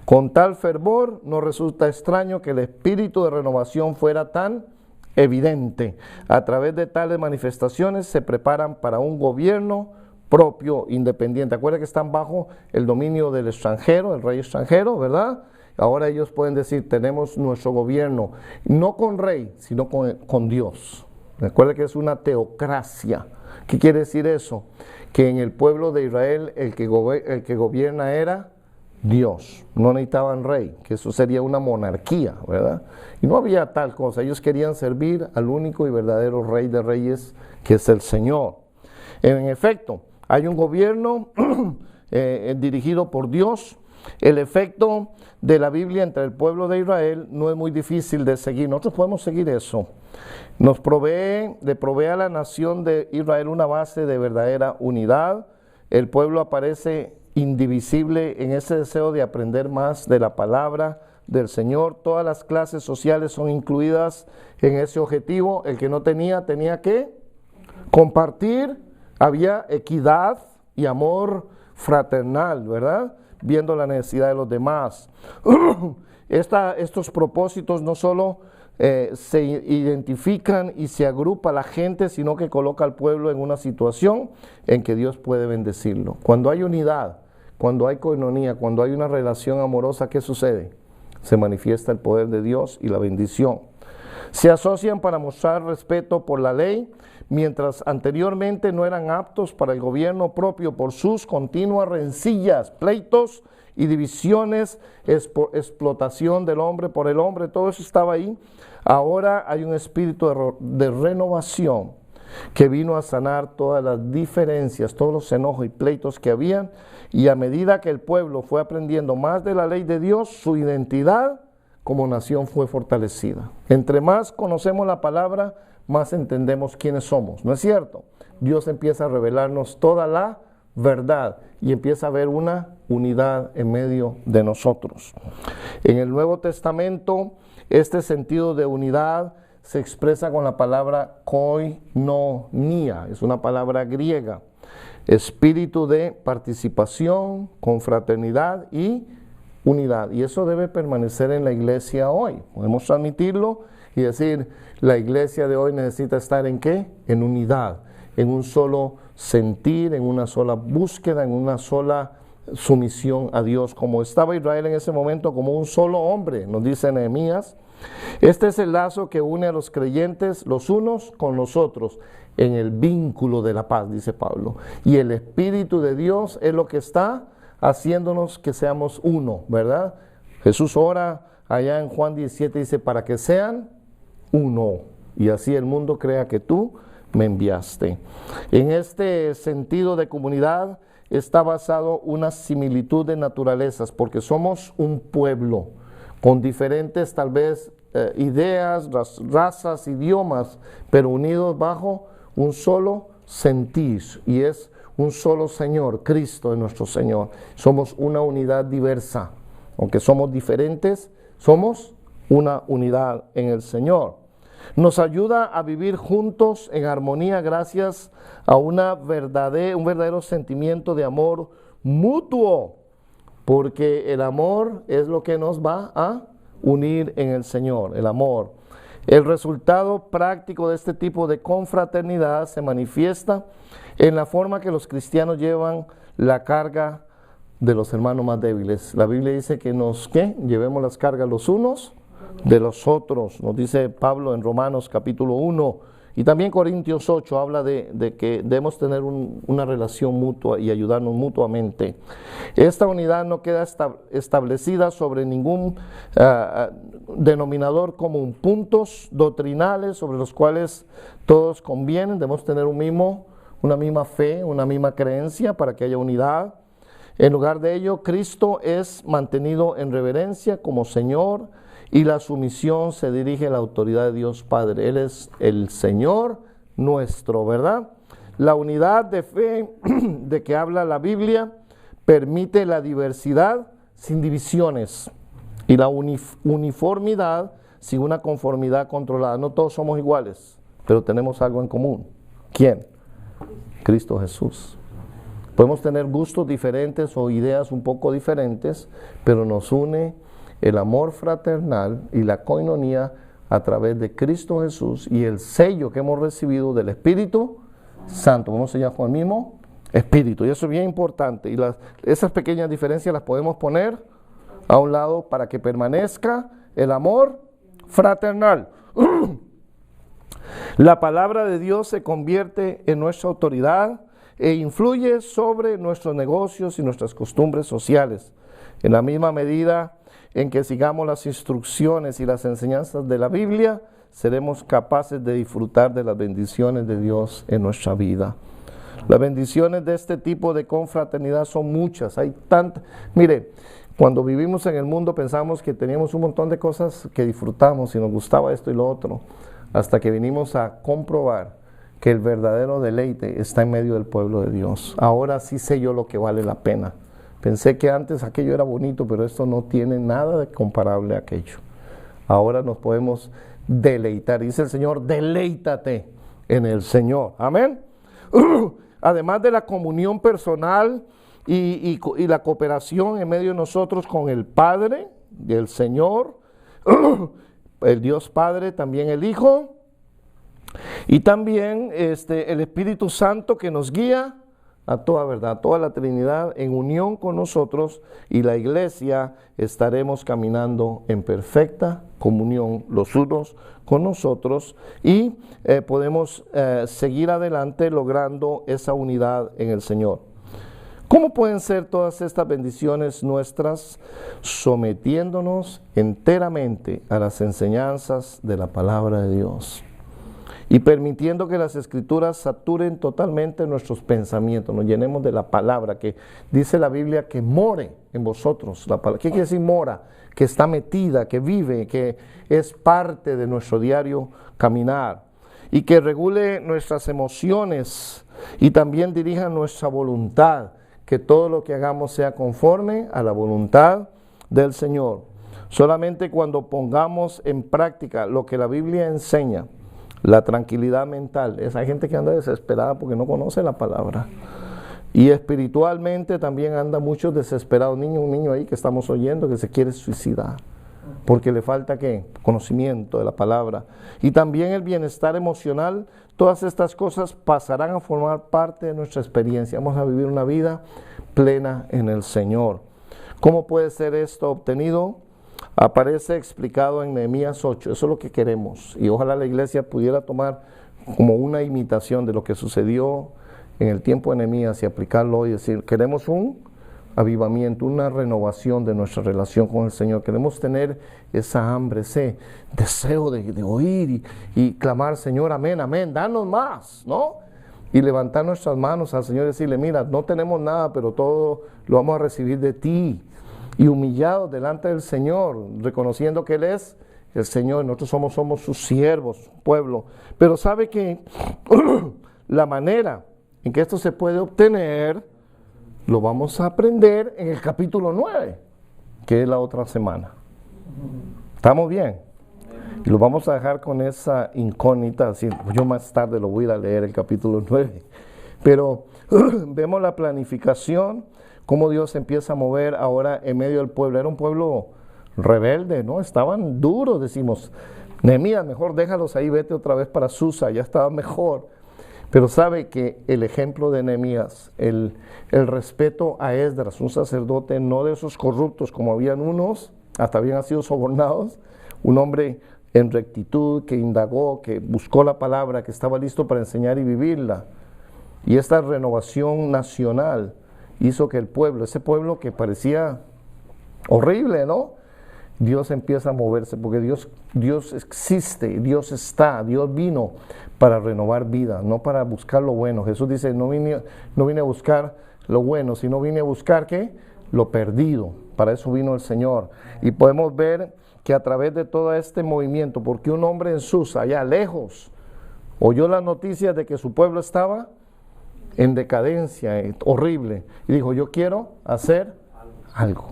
Con tal fervor, no resulta extraño que el espíritu de renovación fuera tan evidente. A través de tales manifestaciones se preparan para un gobierno propio, independiente. Acuérdense que están bajo el dominio del extranjero, el rey extranjero, ¿verdad? Ahora ellos pueden decir, tenemos nuestro gobierno, no con rey, sino con Dios. Recuerden que es una teocracia. ¿Qué quiere decir eso? Que en el pueblo de Israel el que gobierna era Dios, no necesitaban rey, que eso sería una monarquía, ¿verdad? Y no había tal cosa, ellos querían servir al único y verdadero Rey de Reyes, que es el Señor. En efecto, hay un gobierno dirigido por Dios. El efecto de la Biblia entre el pueblo de Israel no es muy difícil de seguir, nosotros podemos seguir eso. Le provee a la nación de Israel una base de verdadera unidad. El pueblo aparece indivisible en ese deseo de aprender más de la palabra del Señor. Todas las clases sociales son incluidas en ese objetivo. El que no tenía que compartir. Había equidad y amor fraternal, ¿verdad? Viendo la necesidad de los demás. Estos propósitos no solo se identifican y se agrupa la gente, sino que coloca al pueblo en una situación en que Dios puede bendecirlo. Cuando hay unidad, cuando hay coinonía, cuando hay una relación amorosa, ¿qué sucede? Se manifiesta el poder de Dios y la bendición. Se asocian para mostrar respeto por la ley, mientras anteriormente no eran aptos para el gobierno propio por sus continuas rencillas, pleitos y divisiones, explotación del hombre por el hombre, todo eso estaba ahí. Ahora hay un espíritu de renovación que vino a sanar todas las diferencias, todos los enojos y pleitos que habían, y a medida que el pueblo fue aprendiendo más de la ley de Dios, su identidad como nación fue fortalecida. Entre más conocemos la palabra, más entendemos quiénes somos, ¿no es cierto? Dios empieza a revelarnos toda la verdad y empieza a haber una unidad en medio de nosotros. En el Nuevo Testamento, este sentido de unidad se expresa con la palabra koinonia, es una palabra griega, espíritu de participación, confraternidad y unidad. Y eso debe permanecer en la iglesia hoy. Podemos transmitirlo y decir, la iglesia de hoy necesita estar ¿en qué? En unidad, en un solo sentir, en una sola búsqueda, en una sola sumisión a Dios, como estaba Israel en ese momento, como un solo hombre, nos dice Nehemías. Este es el lazo que une a los creyentes los unos con los otros en el vínculo de la paz, dice Pablo. Y el Espíritu de Dios es lo que está haciéndonos que seamos uno, ¿verdad? Jesús ora allá en Juan 17, dice, para que sean uno, y así el mundo crea que tú me enviaste. En este sentido de comunidad está basado una similitud de naturalezas, porque somos un pueblo con diferentes tal vez ideas, razas, idiomas, pero unidos bajo un solo sentir, y es un solo Señor, Cristo es nuestro Señor. Somos una unidad diversa, aunque somos diferentes, somos una unidad en el Señor. Nos ayuda a vivir juntos en armonía gracias a un verdadero sentimiento de amor mutuo, porque el amor es lo que nos va a unir en el Señor, el amor. El resultado práctico de este tipo de confraternidad se manifiesta en la forma que los cristianos llevan la carga de los hermanos más débiles. La Biblia dice que llevemos las cargas los unos de los otros, nos dice Pablo en Romanos capítulo 1, y también Corintios 8 habla de que debemos tener una relación mutua y ayudarnos mutuamente. Esta unidad no queda establecida sobre ningún denominador común, puntos doctrinales sobre los cuales todos convienen. Debemos tener una misma fe, una misma creencia para que haya unidad. En lugar de ello, Cristo es mantenido en reverencia como Señor, y la sumisión se dirige a la autoridad de Dios Padre. Él es el Señor nuestro, ¿verdad? La unidad de fe de que habla la Biblia permite la diversidad sin divisiones y la uniformidad sin una conformidad controlada. No todos somos iguales, pero tenemos algo en común. ¿Quién? Cristo Jesús. Podemos tener gustos diferentes o ideas un poco diferentes, pero nos une el amor fraternal y la koinonía a través de Cristo Jesús y el sello que hemos recibido del Espíritu Santo. Vamos a sellar con el mismo Espíritu. Y eso es bien importante. Y esas pequeñas diferencias las podemos poner a un lado para que permanezca el amor fraternal. La palabra de Dios se convierte en nuestra autoridad e influye sobre nuestros negocios y nuestras costumbres sociales. En la misma medida en que sigamos las instrucciones y las enseñanzas de la Biblia, seremos capaces de disfrutar de las bendiciones de Dios en nuestra vida. Las bendiciones de este tipo de confraternidad son muchas. Hay tantas. Mire, cuando vivimos en el mundo pensamos que teníamos un montón de cosas que disfrutamos y nos gustaba esto y lo otro, hasta que vinimos a comprobar que el verdadero deleite está en medio del pueblo de Dios. Ahora sí sé yo lo que vale la pena. Pensé que antes aquello era bonito, pero esto no tiene nada de comparable a aquello. Ahora nos podemos deleitar. Dice el Señor, deleítate en el Señor. Amén. Además de la comunión personal y la cooperación en medio de nosotros con el Padre, el Señor, el Dios Padre, también el Hijo, y también el Espíritu Santo que nos guía a toda verdad, toda la Trinidad en unión con nosotros, y la iglesia estaremos caminando en perfecta comunión los unos con nosotros y podemos seguir adelante logrando esa unidad en el Señor. ¿Cómo pueden ser todas estas bendiciones nuestras? Sometiéndonos enteramente a las enseñanzas de la palabra de Dios y permitiendo que las Escrituras saturen totalmente nuestros pensamientos, nos llenemos de la palabra, que dice la Biblia que more en vosotros. La palabra. ¿Qué quiere decir mora? Que está metida, que vive, que es parte de nuestro diario caminar, y que regule nuestras emociones y también dirija nuestra voluntad, que todo lo que hagamos sea conforme a la voluntad del Señor. Solamente cuando pongamos en práctica lo que la Biblia enseña, la tranquilidad mental. Hay gente que anda desesperada porque no conoce la palabra. Y espiritualmente también anda muchos desesperados. Un niño ahí que estamos oyendo que se quiere suicidar porque le falta ¿qué? Conocimiento de la palabra. Y también el bienestar emocional. Todas estas cosas pasarán a formar parte de nuestra experiencia. Vamos a vivir una vida plena en el Señor. ¿Cómo puede ser esto obtenido? Aparece explicado en Nehemías 8, eso es lo que queremos, y ojalá la iglesia pudiera tomar como una imitación de lo que sucedió en el tiempo de Nehemías y aplicarlo hoy, decir, queremos un avivamiento, una renovación de nuestra relación con el Señor, queremos tener esa hambre, ese deseo de oír y clamar, Señor, amén, amén, danos más, ¿no? Y levantar nuestras manos al Señor y decirle, mira, no tenemos nada, pero todo lo vamos a recibir de ti. Y humillados delante del Señor, reconociendo que Él es el Señor, nosotros somos sus siervos, su pueblo. Pero sabe que la manera en que esto se puede obtener, lo vamos a aprender en el capítulo 9, que es la otra semana. ¿Estamos bien? Y lo vamos a dejar con esa incógnita, así, yo más tarde lo voy a ir a leer el capítulo 9. Pero vemos la planificación, cómo Dios empieza a mover ahora en medio del pueblo. Era un pueblo rebelde, ¿no? Estaban duros, decimos. Nehemías, mejor déjalos ahí, vete otra vez para Susa, ya estaba mejor. Pero sabe que el ejemplo de Nehemías, el respeto a Esdras, un sacerdote, no de esos corruptos como habían unos, hasta habían sido sobornados, un hombre en rectitud, que indagó, que buscó la palabra, que estaba listo para enseñar y vivirla. Y esta renovación nacional hizo que el pueblo, ese pueblo que parecía horrible, ¿no? Dios empieza a moverse, porque Dios existe, Dios está, Dios vino para renovar vida, no para buscar lo bueno. Jesús dice, no vine a buscar lo bueno, sino vine a buscar, ¿qué? Lo perdido. Para eso vino el Señor. Y podemos ver que a través de todo este movimiento, porque un hombre en Susa, allá lejos, oyó las noticias de que su pueblo estaba en decadencia, horrible, y dijo, yo quiero hacer algo.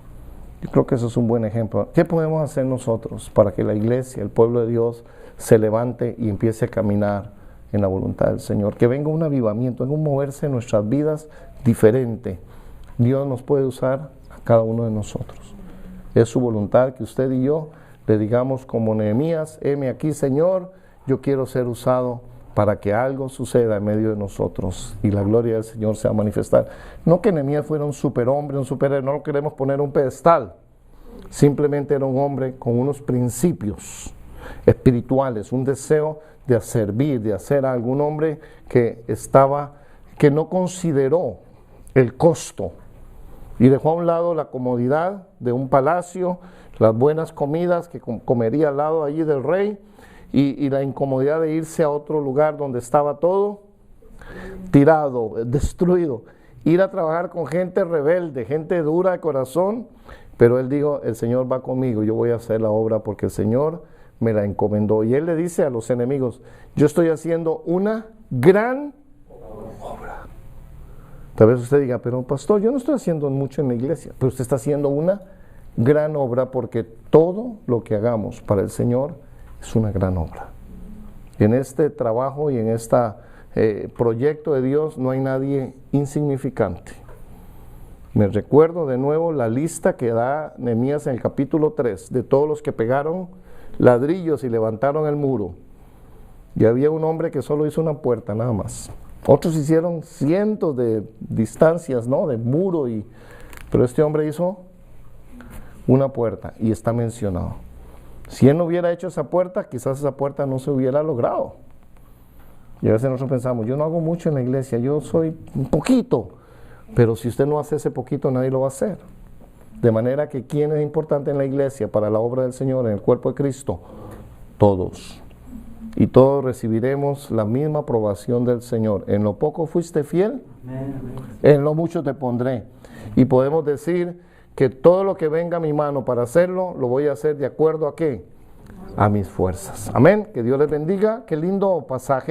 Yo creo que eso es un buen ejemplo. ¿Qué podemos hacer nosotros para que la iglesia, el pueblo de Dios, se levante y empiece a caminar en la voluntad del Señor? Que venga un avivamiento, venga un moverse en nuestras vidas diferente. Dios nos puede usar a cada uno de nosotros. Es su voluntad que usted y yo le digamos como Nehemías: heme aquí, Señor, yo quiero ser usado para que algo suceda en medio de nosotros y la gloria del Señor sea manifestar. No que Nehemías fuera un superhombre, un superhéroe, no lo queremos poner en un pedestal. Simplemente era un hombre con unos principios espirituales, un deseo de servir, de hacer algo. Un hombre que no consideró el costo y dejó a un lado la comodidad de un palacio, las buenas comidas que comería al lado allí del rey, y la incomodidad de irse a otro lugar donde estaba todo tirado, destruido, ir a trabajar con gente rebelde, gente dura de corazón. Pero él dijo: el Señor va conmigo, yo voy a hacer la obra porque el Señor me la encomendó. Y él le dice a los enemigos: yo estoy haciendo una gran obra. Tal vez usted diga: pero pastor, yo no estoy haciendo mucho en la iglesia. Pero usted está haciendo una gran obra, porque todo lo que hagamos para el Señor es una gran obra. En este trabajo y en este proyecto de Dios no hay nadie insignificante. Me recuerdo de nuevo la lista que da Nehemías en el capítulo 3 de todos los que pegaron ladrillos y levantaron el muro. Y había un hombre que solo hizo una puerta nada más. Otros hicieron cientos de distancias, ¿no?, de muro, pero este hombre hizo una puerta y está mencionado. Si él no hubiera hecho esa puerta, quizás esa puerta no se hubiera logrado. Y a veces nosotros pensamos: yo no hago mucho en la iglesia, yo soy un poquito. Pero si usted no hace ese poquito, nadie lo va a hacer. De manera que ¿quién es importante en la iglesia para la obra del Señor, en el cuerpo de Cristo? Todos. Y todos recibiremos la misma aprobación del Señor. En lo poco fuiste fiel, en lo mucho te pondré. Y podemos decir que todo lo que venga a mi mano para hacerlo, lo voy a hacer de acuerdo a ¿qué? A mis fuerzas. Amén. Que Dios les bendiga. Qué lindo pasaje.